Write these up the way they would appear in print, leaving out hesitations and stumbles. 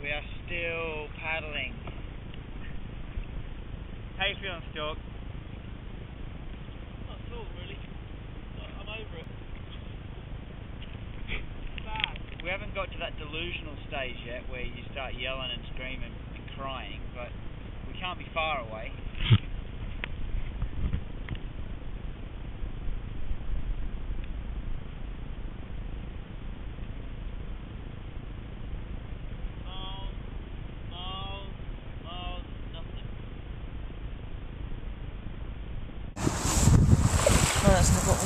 We are still paddling. How you feeling, Stork? Not at all, really. I'm over it. It's bad. We haven't got to that delusional stage yet where you start yelling and screaming and crying, but we can't be far away. No, that's not what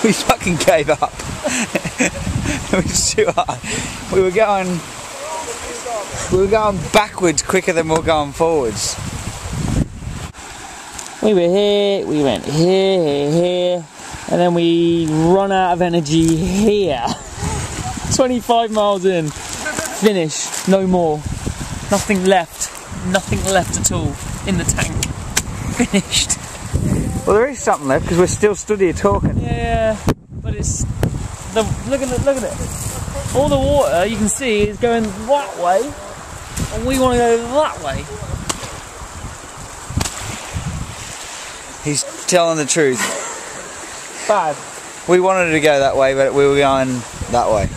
We fucking gave up. It was too hard. We were going backwards quicker than we were going forwards. We were here, we went here, and then we run out of energy here. 25 miles in, finished, no more. Nothing left at all in the tank. Finished. Well, there is something left because we're still stood here talking. Yeah, but it's look at it. All the water you can see is going that way, and we want to go that way. He's telling the truth. Bad. We wanted to go that way, but we were going that way.